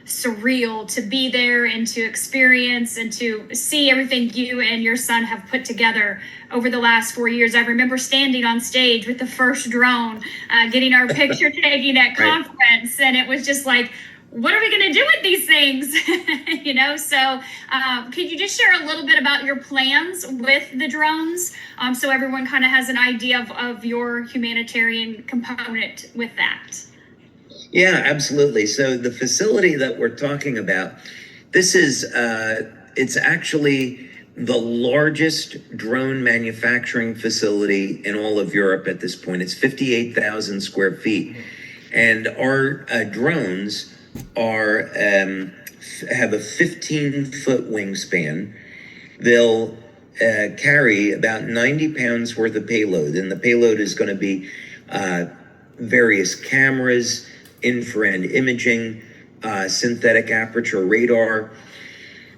surreal to be there and to experience and to see everything you and your son have put together over the last 4 years. I remember standing on stage with the first drone, getting our picture taken at conference, and it was just like, what are we going to do with these things? So could you just share a little bit about your plans with the drones, so everyone kind of has an idea of your humanitarian component with that? Yeah, absolutely. So the facility that we're talking about, this is, it's actually the largest drone manufacturing facility in all of Europe at this point. It's 58,000 square feet. And our drones are have a 15-foot wingspan. They'll carry about 90 pounds worth of payload. And the payload is going to be various cameras, infrared imaging, synthetic aperture radar.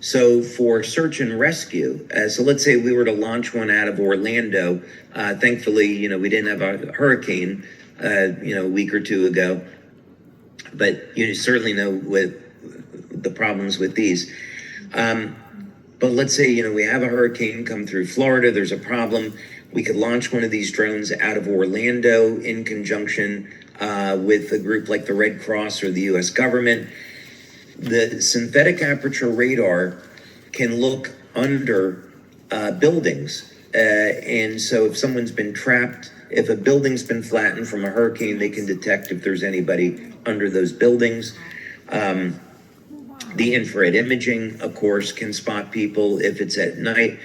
So for search and rescue, so let's say we were to launch one out of Orlando. Thankfully, we didn't have a hurricane, a week or two ago. But you certainly know with the problems with these. But let's say, we have a hurricane come through Florida. There's a problem. We could launch one of these drones out of Orlando in conjunction with a group like the Red Cross or the U.S. government. The synthetic aperture radar can look under buildings. And so if someone's been trapped, if a building's been flattened from a hurricane, they can detect if there's anybody under those buildings. The infrared imaging, of course, can spot people if it's at night,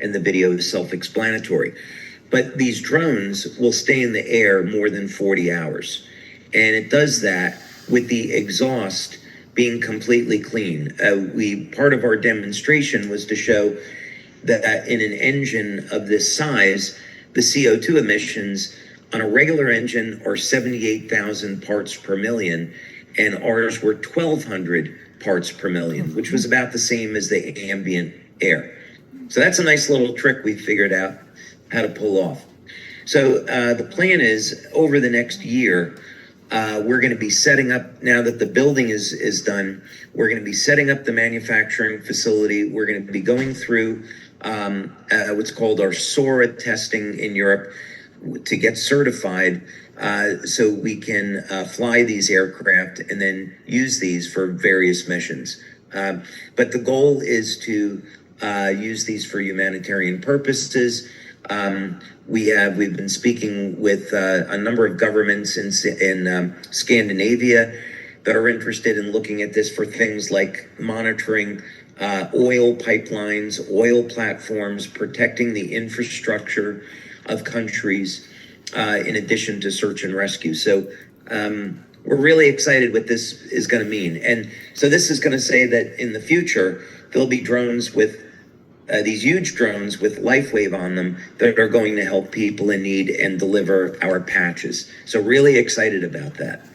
and the video is self-explanatory. But these drones will stay in the air more than 40 hours. And it does that with the exhaust being completely clean. Part of our demonstration was to show that in an engine of this size, the CO2 emissions on a regular engine are 78,000 parts per million, and ours were 1,200 parts per million, which was about the same as the ambient air. So that's a nice little trick we figured out how to pull off. So the plan is over the next year, we're going to be setting up, now that the building is done, we're going to be setting up the manufacturing facility. We're going to be going through what's called our SORA testing in Europe to get certified so we can fly these aircraft and then use these for various missions. But the goal is to use these for humanitarian purposes. We've been speaking with a number of governments in Scandinavia that are interested in looking at this for things like monitoring oil pipelines, oil platforms, protecting the infrastructure of countries, in addition to search and rescue. So we're really excited what this is going to mean. And so this is going to say that in the future, there'll be drones with these huge drones with LifeWave on them that are going to help people in need and deliver our patches. So really excited about that.